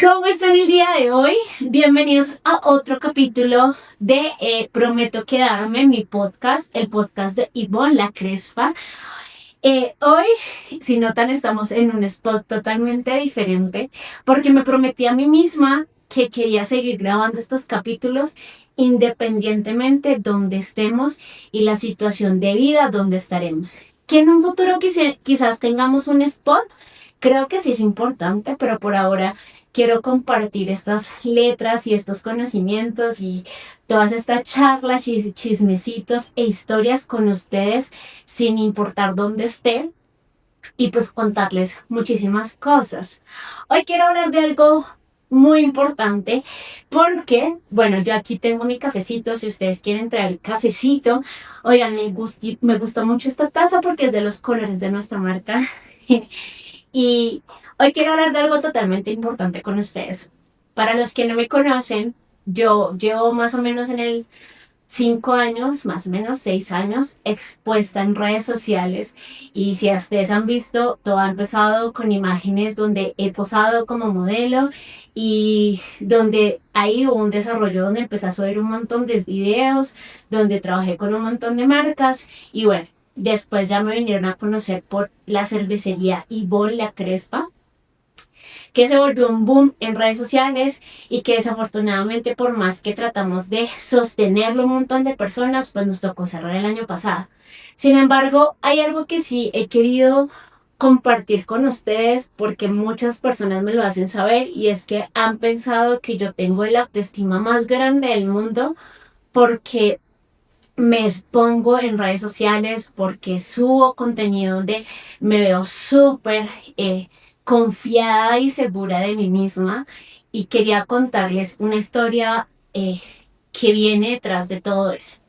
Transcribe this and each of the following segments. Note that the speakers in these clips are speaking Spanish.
¿Cómo están el día de hoy? Bienvenidos a otro capítulo de Prometo Quedarme, mi podcast, el podcast de Ivonne La Crespa. Hoy, si notan, estamos en un spot totalmente diferente porque me prometí a mí misma que quería seguir grabando estos capítulos independientemente donde estemos y la situación de vida donde estaremos. Que en un futuro quizás tengamos un spot, creo que sí es importante, pero por ahora quiero compartir estas letras y estos conocimientos y todas estas charlas, chismecitos e historias con ustedes sin importar dónde esté y pues contarles muchísimas cosas. Hoy quiero hablar de algo muy importante porque, bueno, yo aquí tengo mi cafecito, si ustedes quieren traer cafecito, oigan, me gusta mucho esta taza porque es de los colores de nuestra marca. Y hoy quiero hablar de algo totalmente importante con ustedes. Para los que no me conocen, yo llevo más o menos en el 5 años, más o menos 6 años, expuesta en redes sociales. Y si ustedes han visto, todo ha empezado con imágenes donde he posado como modelo y donde ahí hubo un desarrollo donde empecé a subir un montón de videos, donde trabajé con un montón de marcas y bueno. Después ya me vinieron a conocer por la cervecería Ivonne La Crespa, que se volvió un boom en redes sociales y que desafortunadamente por más que tratamos de sostenerlo un montón de personas, pues nos tocó cerrar el año pasado. Sin embargo, hay algo que sí he querido compartir con ustedes porque muchas personas me lo hacen saber y es que han pensado que yo tengo la autoestima más grande del mundo porque me expongo en redes sociales porque subo contenido donde me veo súper confiada y segura de mí misma y quería contarles una historia que viene detrás de todo eso.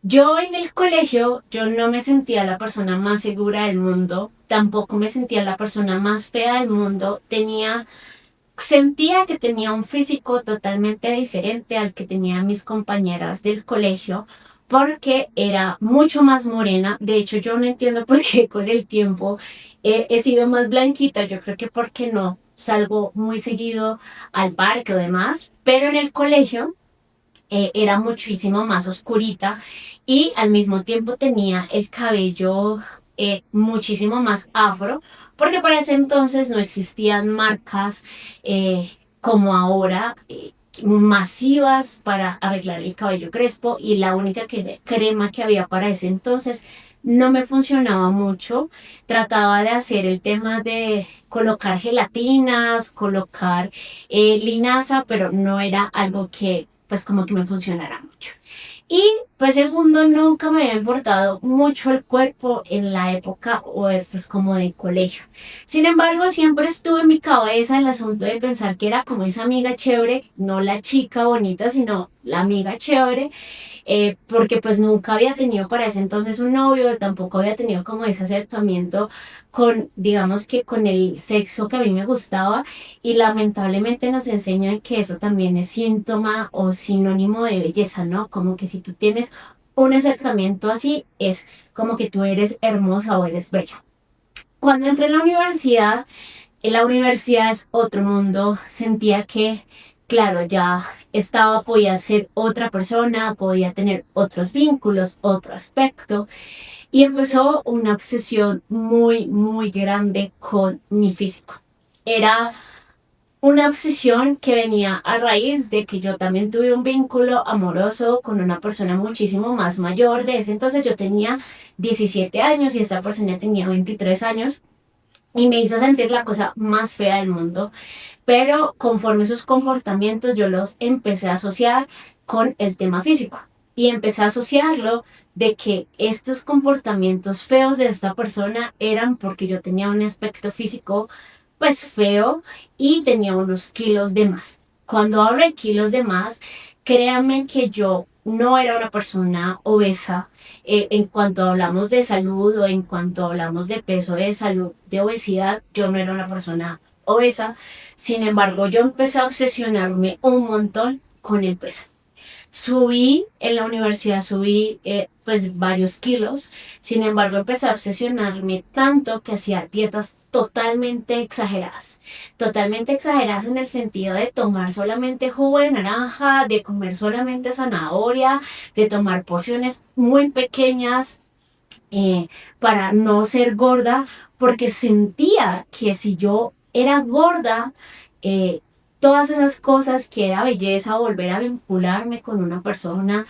Yo en el colegio, yo no me sentía la persona más segura del mundo, tampoco me sentía la persona más fea del mundo, sentía que tenía un físico totalmente diferente al que tenían mis compañeras del colegio porque era mucho más morena. De hecho, yo no entiendo por qué con el tiempo he sido más blanquita. Yo creo que porque no salgo muy seguido al parque o demás, pero en el colegio era muchísimo más oscurita y al mismo tiempo tenía el cabello muchísimo más afro, porque para ese entonces no existían marcas como ahora, masivas para arreglar el cabello crespo y la única crema que había para ese entonces no me funcionaba mucho. Trataba de hacer el tema de colocar gelatinas, colocar linaza, pero no era algo que pues como que me funcionara mucho. Y pues segundo, nunca me había importado mucho el cuerpo en la época o pues como de colegio. Sin embargo, siempre estuvo en mi cabeza el asunto de pensar que era como esa amiga chévere, no la chica bonita, sino la amiga chévere, porque pues nunca había tenido para ese entonces un novio, tampoco había tenido como ese acercamiento con, digamos que con el sexo que a mí me gustaba y lamentablemente nos enseñan que eso también es síntoma o sinónimo de belleza, ¿no? Como que si tú tienes un acercamiento así, es como que tú eres hermosa o eres bella. Cuando entré en la universidad es otro mundo, sentía que, claro, ya podía ser otra persona, podía tener otros vínculos, otro aspecto, y empezó una obsesión muy, muy grande con mi físico. Era una obsesión que venía a raíz de que yo también tuve un vínculo amoroso con una persona muchísimo más mayor. De ese entonces yo tenía 17 años y esta persona tenía 23 años y me hizo sentir la cosa más fea del mundo. Pero conforme sus comportamientos yo los empecé a asociar con el tema físico y empecé a asociarlo de que estos comportamientos feos de esta persona eran porque yo tenía un aspecto físico pues feo y tenía unos kilos de más. Cuando hablo de kilos de más, créanme que yo no era una persona obesa. En cuanto hablamos de salud o en cuanto hablamos de peso, de salud, de obesidad, yo no era una persona obesa. Sin embargo, yo empecé a obsesionarme un montón con el peso. Subí, en la universidad subí pues varios kilos, sin embargo empecé a obsesionarme tanto que hacía dietas totalmente exageradas en el sentido de tomar solamente jugo de naranja, de comer solamente zanahoria, de tomar porciones muy pequeñas eh, para no ser gorda, porque sentía que si yo era gorda, eh, todas esas cosas que era belleza, volver a vincularme con una persona,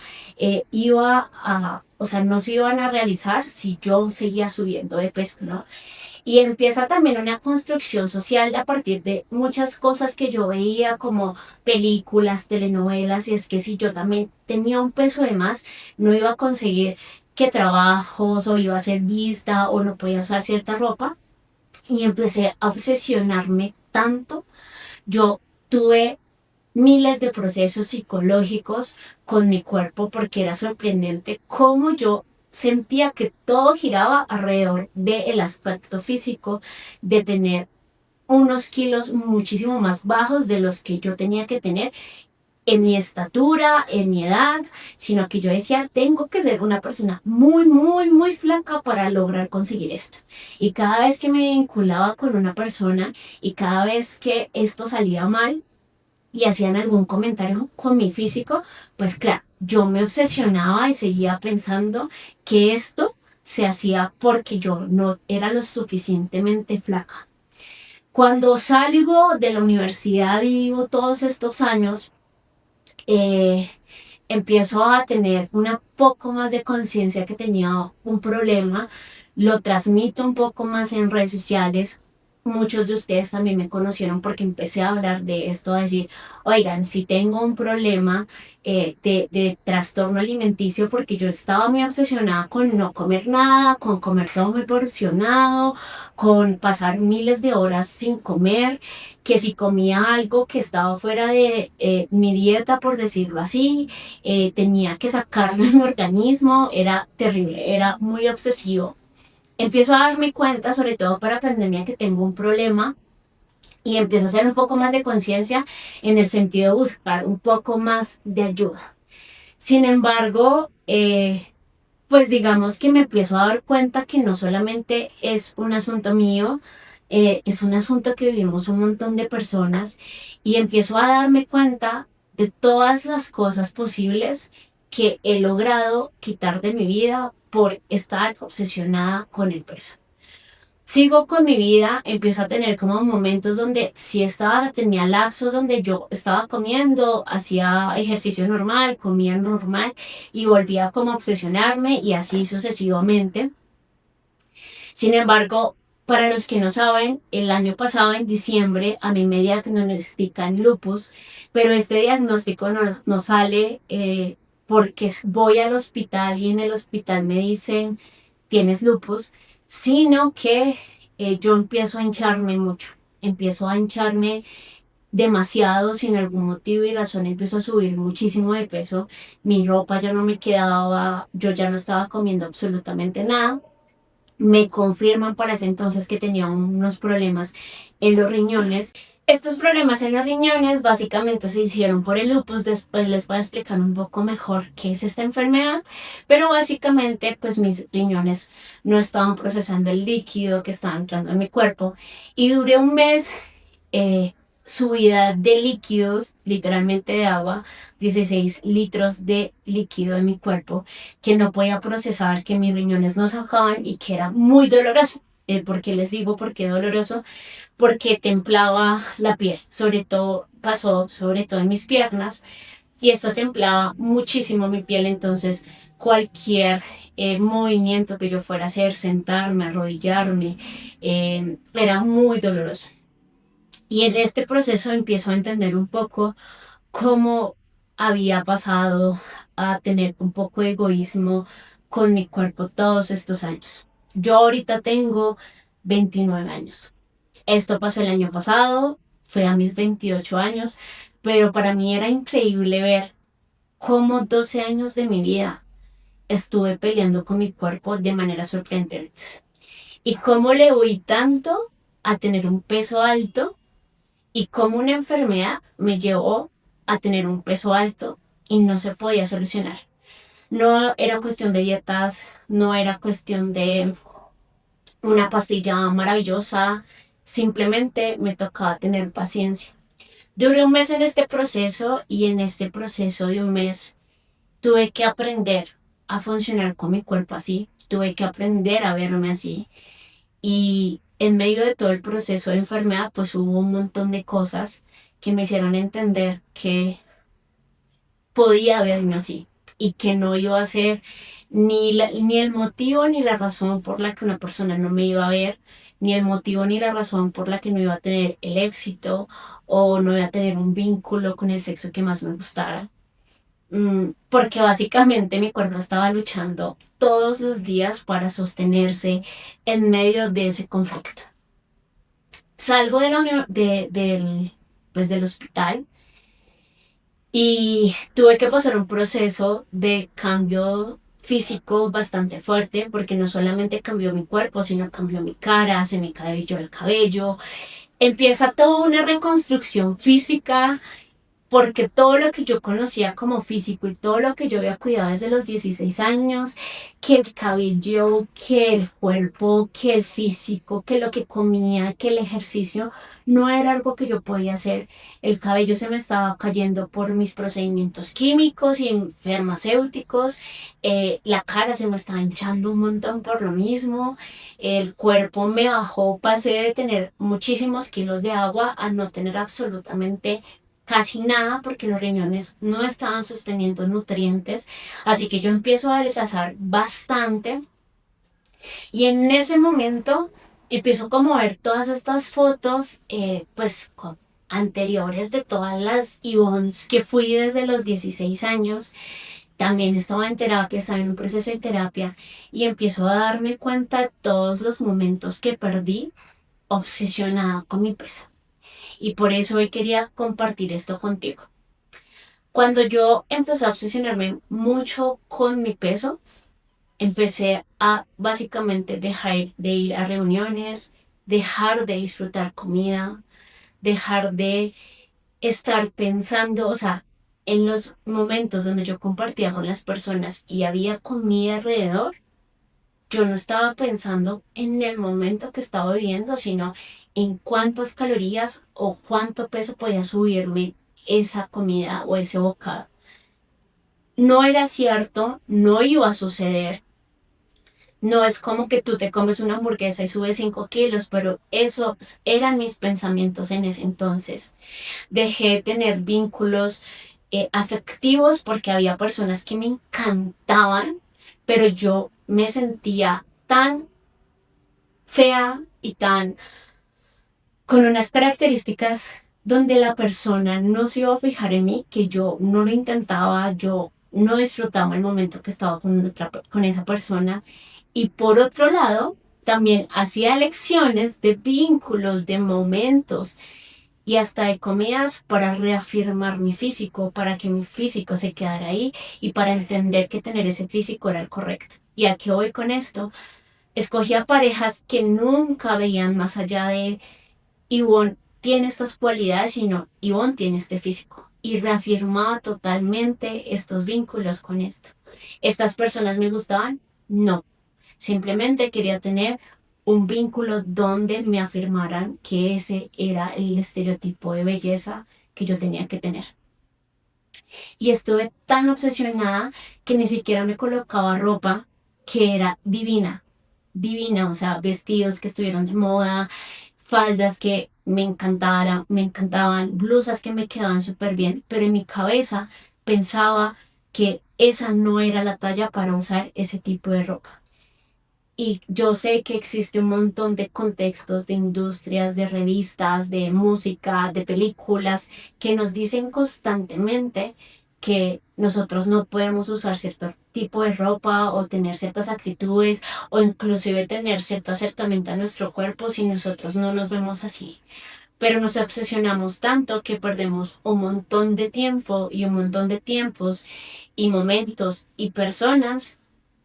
o sea, no se iban a realizar si yo seguía subiendo de peso, ¿no? Y empieza también una construcción social a partir de muchas cosas que yo veía como películas, telenovelas, y es que si yo también tenía un peso de más, no iba a conseguir que trabajos o iba a ser vista o no podía usar cierta ropa. Y empecé a obsesionarme tanto. Yo tuve miles de procesos psicológicos con mi cuerpo porque era sorprendente cómo yo sentía que todo giraba alrededor del aspecto físico, de tener unos kilos muchísimo más bajos de los que yo tenía que tener en mi estatura, en mi edad, sino que yo decía, tengo que ser una persona muy, muy, muy flaca para lograr conseguir esto. Y cada vez que me vinculaba con una persona y cada vez que esto salía mal, y hacían algún comentario con mi físico, pues claro, yo me obsesionaba y seguía pensando que esto se hacía porque yo no era lo suficientemente flaca. Cuando salgo de la universidad y vivo todos estos años, eh, empiezo a tener una poco más de conciencia que tenía un problema, lo transmito un poco más en redes sociales. Muchos de ustedes también me conocieron porque empecé a hablar de esto, a decir, oigan, si tengo un problema de trastorno alimenticio, porque yo estaba muy obsesionada con no comer nada, con comer todo muy porcionado, con pasar miles de horas sin comer, que si comía algo que estaba fuera de mi dieta, por decirlo así, tenía que sacarlo de mi organismo, era terrible, era muy obsesivo. Empiezo a darme cuenta, sobre todo para pandemia, que tengo un problema y empiezo a hacer un poco más de conciencia en el sentido de buscar un poco más de ayuda. Sin embargo, pues digamos que me empiezo a dar cuenta que no solamente es un asunto mío, es un asunto que vivimos un montón de personas y empiezo a darme cuenta de todas las cosas posibles que he logrado quitar de mi vida por estar obsesionada con el peso. Sigo con mi vida, empiezo a tener como momentos donde sí estaba, tenía lapsos donde yo estaba comiendo, hacía ejercicio normal, comía normal y volvía como a obsesionarme y así sucesivamente. Sin embargo, para los que no saben, el año pasado, en diciembre, a mí me diagnostican lupus, pero este diagnóstico no sale porque voy al hospital y en el hospital me dicen, tienes lupus, sino que yo empiezo a hincharme mucho, empiezo a hincharme demasiado sin algún motivo y razón, empiezo a subir muchísimo de peso, mi ropa ya no me quedaba, yo ya no estaba comiendo absolutamente nada. Me confirman para ese entonces que tenía unos problemas en los riñones. Estos problemas en los riñones básicamente se hicieron por el lupus. Después les voy a explicar un poco mejor qué es esta enfermedad, pero básicamente pues mis riñones no estaban procesando el líquido que estaba entrando en mi cuerpo y duré un mes eh, subida de líquidos, literalmente de agua, 16 litros de líquido en mi cuerpo que no podía procesar, que mis riñones no sacaban y que era muy doloroso. ¿Por qué les digo por qué doloroso? Porque templaba la piel, sobre todo pasó sobre todo en mis piernas y esto templaba muchísimo mi piel, entonces cualquier movimiento que yo fuera a hacer, sentarme, arrodillarme, era muy doloroso. Y en este proceso empiezo a entender un poco cómo había pasado a tener un poco de egoísmo con mi cuerpo todos estos años. Yo ahorita tengo 29 años. Esto pasó el año pasado, fue a mis 28 años, pero para mí era increíble ver cómo 12 años de mi vida estuve peleando con mi cuerpo de manera sorprendente. Y cómo le huí tanto a tener un peso alto y cómo una enfermedad me llevó a tener un peso alto y no se podía solucionar. No era cuestión de dietas, no era cuestión de una pastilla maravillosa, simplemente me tocaba tener paciencia. Duré un mes en este proceso y en este proceso de un mes tuve que aprender a funcionar con mi cuerpo así, tuve que aprender a verme así y en medio de todo el proceso de enfermedad pues hubo un montón de cosas que me hicieron entender que podía verme así y que no iba a ser ni el motivo ni la razón por la que una persona no me iba a ver, ni el motivo ni la razón por la que no iba a tener el éxito o no iba a tener un vínculo con el sexo que más me gustara. Porque básicamente mi cuerpo estaba luchando todos los días para sostenerse en medio de ese conflicto. Salgo de pues del hospital y tuve que pasar un proceso de cambio físico bastante fuerte porque no solamente cambió mi cuerpo, sino cambió mi cara, se me cayó el cabello. Empieza toda una reconstrucción física porque todo lo que yo conocía como físico y todo lo que yo había cuidado desde los 16 años, que el cabello, que el cuerpo, que el físico, que lo que comía, que el ejercicio, no era algo que yo podía hacer. El cabello se me estaba cayendo por mis procedimientos químicos y farmacéuticos, la cara se me estaba hinchando un montón por lo mismo, el cuerpo me bajó, pasé de tener muchísimos kilos de agua a no tener absolutamente casi nada porque los riñones no estaban sosteniendo nutrientes, así que yo empiezo a adelgazar bastante y en ese momento empiezo como a ver todas estas fotos pues anteriores de todas las Ivons que fui desde los 16 años. También estaba en terapia, estaba en un proceso de terapia y empiezo a darme cuenta de todos los momentos que perdí obsesionada con mi peso. Y por eso hoy quería compartir esto contigo. Cuando yo empecé a obsesionarme mucho con mi peso, empecé a básicamente dejar de ir a reuniones, dejar de disfrutar comida, dejar de estar pensando, o sea, en los momentos donde yo compartía con las personas y había comida alrededor, yo no estaba pensando en el momento que estaba viviendo, sino en cuántas calorías o cuánto peso podía subirme esa comida o ese bocado. No era cierto, no iba a suceder. No es como que tú te comes una hamburguesa y subes 5 kilos, pero esos eran mis pensamientos en ese entonces. Dejé de tener vínculos afectivos porque había personas que me encantaban, pero yo me sentía tan fea y tan con unas características donde la persona no se iba a fijar en mí, que yo no lo intentaba, yo no disfrutaba el momento que estaba con esa persona. Y por otro lado, también hacía elecciones de vínculos, de momentos y hasta de comidas para reafirmar mi físico, para que mi físico se quedara ahí y para entender que tener ese físico era el correcto. ¿Y a qué voy con esto? Escogía parejas que nunca veían más allá de Ivonne tiene estas cualidades, sino Ivonne tiene este físico. Y reafirmaba totalmente estos vínculos con esto. ¿Estas personas me gustaban? No. Simplemente quería tener un vínculo donde me afirmaran que ese era el estereotipo de belleza que yo tenía que tener. Y estuve tan obsesionada que ni siquiera me colocaba ropa que era divina, divina, o sea, vestidos que estuvieron de moda, faldas que me encantaban, blusas que me quedaban súper bien, pero en mi cabeza pensaba que esa no era la talla para usar ese tipo de ropa. Y yo sé que existe un montón de contextos, de industrias, de revistas, de música, de películas que nos dicen constantemente que nosotros no podemos usar cierto tipo de ropa o tener ciertas actitudes o inclusive tener cierto acercamiento a nuestro cuerpo si nosotros no nos vemos así. Pero nos obsesionamos tanto que perdemos un montón de tiempo y un montón de tiempos y momentos y personas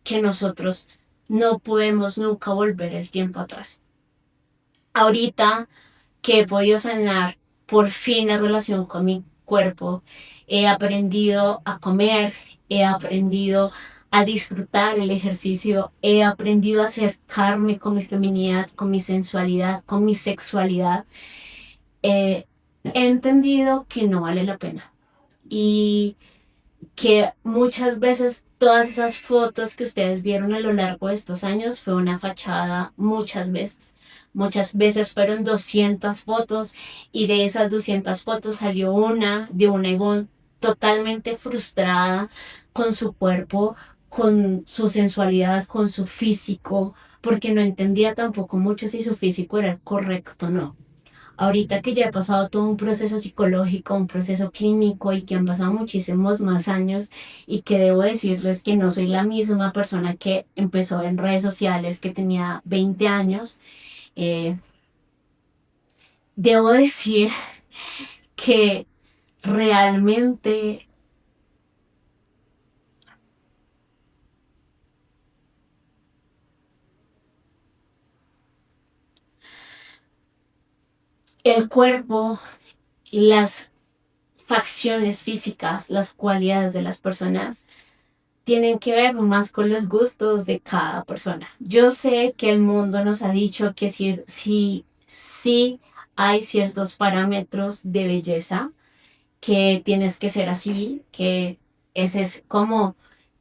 que nosotros no podemos nunca volver el tiempo atrás. Ahorita que he podido sanar por fin la relación con mi cuerpo, he aprendido a comer, he aprendido a disfrutar el ejercicio, he aprendido a acercarme con mi feminidad, con mi sensualidad, con mi sexualidad. He entendido que no vale la pena. Y que muchas veces todas esas fotos que ustedes vieron a lo largo de estos años fue una fachada muchas veces. Muchas veces fueron 200 fotos y de esas 200 fotos salió una de una Ivonne totalmente frustrada con su cuerpo, con su sensualidad, con su físico, porque no entendía tampoco mucho si su físico era el correcto o no. Ahorita que ya he pasado todo un proceso psicológico, un proceso clínico y que han pasado muchísimos más años y que debo decirles que no soy la misma persona que empezó en redes sociales, que tenía 20 años, eh, debo decir que realmente el cuerpo, las facciones físicas, las cualidades de las personas tienen que ver más con los gustos de cada persona. Yo sé que el mundo nos ha dicho que sí hay ciertos parámetros de belleza, que tienes que ser así, que ese es como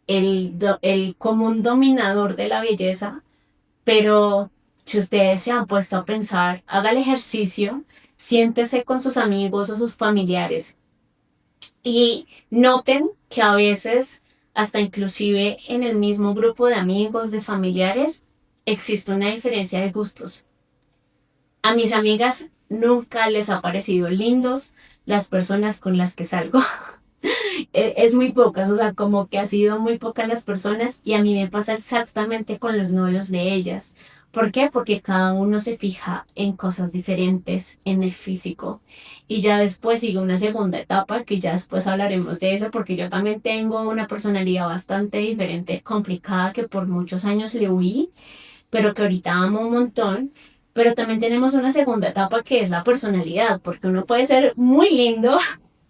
el común dominador de la belleza, pero si ustedes se han puesto a pensar, haga el ejercicio, siéntese con sus amigos o sus familiares y noten que a veces, hasta inclusive en el mismo grupo de amigos, de familiares, existe una diferencia de gustos. A mis amigas nunca les ha parecido lindos las personas con las que salgo. Es muy pocas, o sea, como que ha sido muy pocas las personas y a mí me pasa exactamente con los novios de ellas. ¿Por qué? Porque cada uno se fija en cosas diferentes en el físico. Y ya después sigue una segunda etapa, que ya después hablaremos de eso, porque yo también tengo una personalidad bastante diferente, complicada, que por muchos años le huí, pero que ahorita amo un montón. Pero también tenemos una segunda etapa que es la personalidad, porque uno puede ser muy lindo,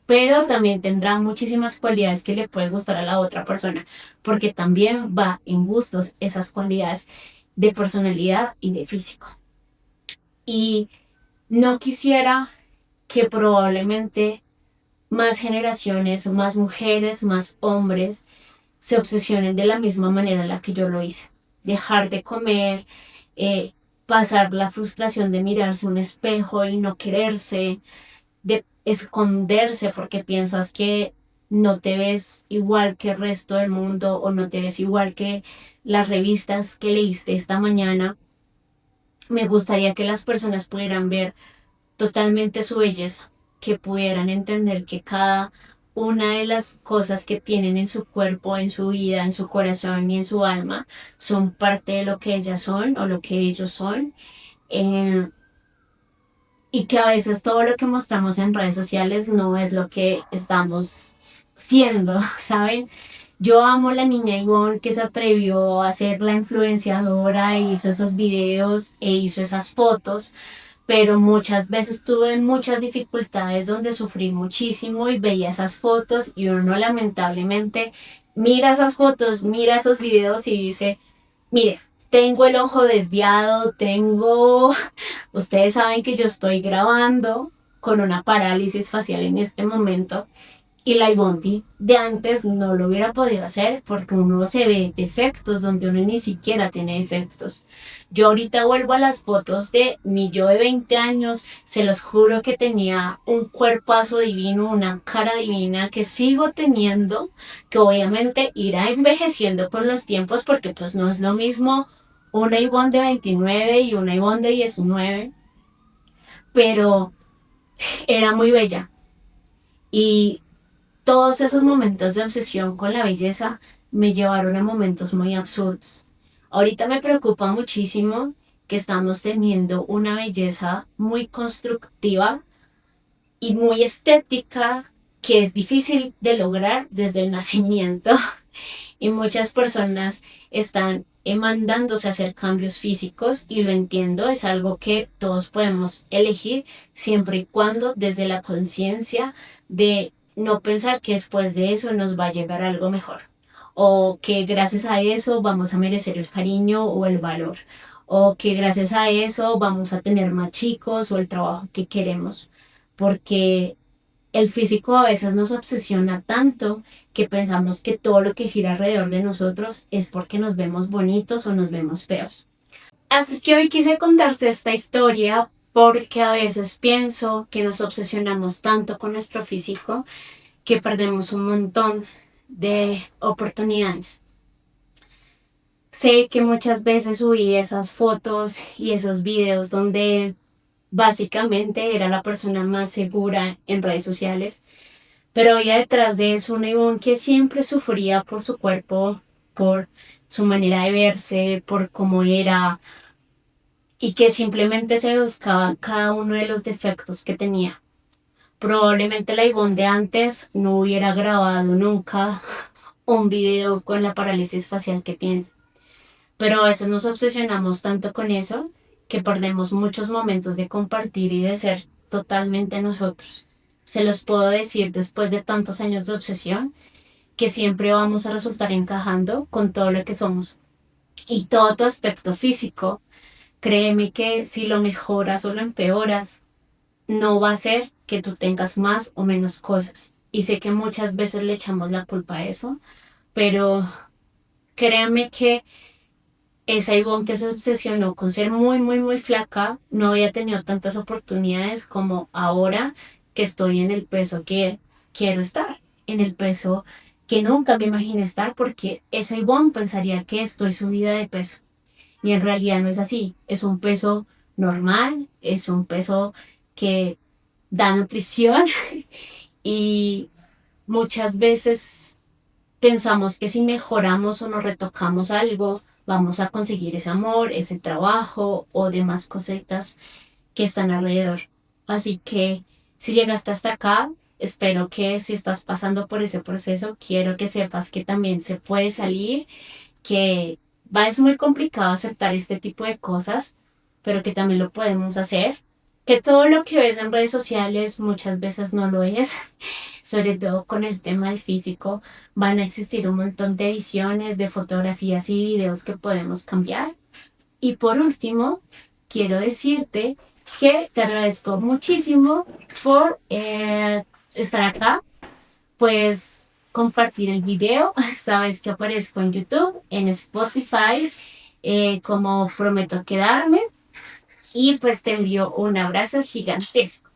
pero también tendrá muchísimas cualidades que le pueden gustar a la otra persona, porque también va en gustos esas cualidades de personalidad y de físico. Y no quisiera que probablemente más generaciones, más mujeres, más hombres se obsesionen de la misma manera en la que yo lo hice. Dejar de comer, pasar la frustración de mirarse un espejo y no quererse, de esconderse porque piensas que no te ves igual que el resto del mundo o no te ves igual que las revistas que leíste esta mañana. Me gustaría que las personas pudieran ver totalmente su belleza, que pudieran entender que cada una de las cosas que tienen en su cuerpo, en su vida, en su corazón y en su alma son parte de lo que ellas son o lo que ellos son. Eh, y que a veces todo lo que mostramos en redes sociales no es lo que estamos siendo, ¿saben? Yo amo la niña Ivonne que se atrevió a ser la influenciadora e hizo esos videos e hizo esas fotos, pero muchas veces tuve muchas dificultades donde sufrí muchísimo y veía esas fotos y uno lamentablemente mira esas fotos, mira esos videos y dice, mire, tengo el ojo desviado, tengo. Ustedes saben que yo estoy grabando con una parálisis facial en este momento y la Ibondi de antes no lo hubiera podido hacer porque uno se ve defectos donde uno ni siquiera tiene defectos. Yo ahorita vuelvo a las fotos de mi yo de 20 años, se los juro que tenía un cuerpazo divino, una cara divina que sigo teniendo, que obviamente irá envejeciendo con los tiempos porque pues no es lo mismo una Ivonne de 29 y una Ivonne de 19, pero era muy bella. Y todos esos momentos de obsesión con la belleza me llevaron a momentos muy absurdos. Ahorita me preocupa muchísimo que estamos teniendo una belleza muy constructiva y muy estética que es difícil de lograr desde el nacimiento y muchas personas están mandándose a hacer cambios físicos y lo entiendo, es algo que todos podemos elegir siempre y cuando desde la conciencia de no pensar que después de eso nos va a llegar algo mejor o que gracias a eso vamos a merecer el cariño o el valor o que gracias a eso vamos a tener más chicos o el trabajo que queremos porque el físico a veces nos obsesiona tanto que pensamos que todo lo que gira alrededor de nosotros es porque nos vemos bonitos o nos vemos feos. Así que hoy quise contarte esta historia porque a veces pienso que nos obsesionamos tanto con nuestro físico que perdemos un montón de oportunidades. Sé que muchas veces subí esas fotos y esos videos donde básicamente era la persona más segura en redes sociales, pero había detrás de eso una Ivonne que siempre sufría por su cuerpo, por su manera de verse, por cómo era, y que simplemente se buscaba cada uno de los defectos que tenía. Probablemente la Ivonne de antes no hubiera grabado nunca un video con la parálisis facial que tiene. Pero a veces nos obsesionamos tanto con eso que perdemos muchos momentos de compartir y de ser totalmente nosotros. Se los puedo decir después de tantos años de obsesión que siempre vamos a resultar encajando con todo lo que somos. Y todo tu aspecto físico, créeme que si lo mejoras o lo empeoras, no va a ser que tú tengas más o menos cosas. Y sé que muchas veces le echamos la culpa a eso, pero créeme que esa Ivonne que se obsesionó con ser muy, muy, muy flaca, no había tenido tantas oportunidades como ahora que estoy en el peso que quiero estar, en el peso que nunca me imaginé estar, porque esa Ivonne pensaría que estoy subida de peso. Y en realidad no es así, es un peso normal, es un peso que da nutrición y muchas veces pensamos que si mejoramos o nos retocamos algo, vamos a conseguir ese amor, ese trabajo o demás cositas que están alrededor. Así que si llegaste hasta acá, espero que si estás pasando por ese proceso, quiero que sepas que también se puede salir, que es muy complicado aceptar este tipo de cosas, pero que también lo podemos hacer. Que todo lo que ves en redes sociales muchas veces no lo es, sobre todo con el tema del físico. Van a existir un montón de ediciones, de fotografías y videos que podemos cambiar. Y por último, quiero decirte que te agradezco muchísimo por estar acá, pues compartir el video. Sabes que aparezco en YouTube, en Spotify, como prometo quedarme. Y pues te envío un abrazo gigantesco.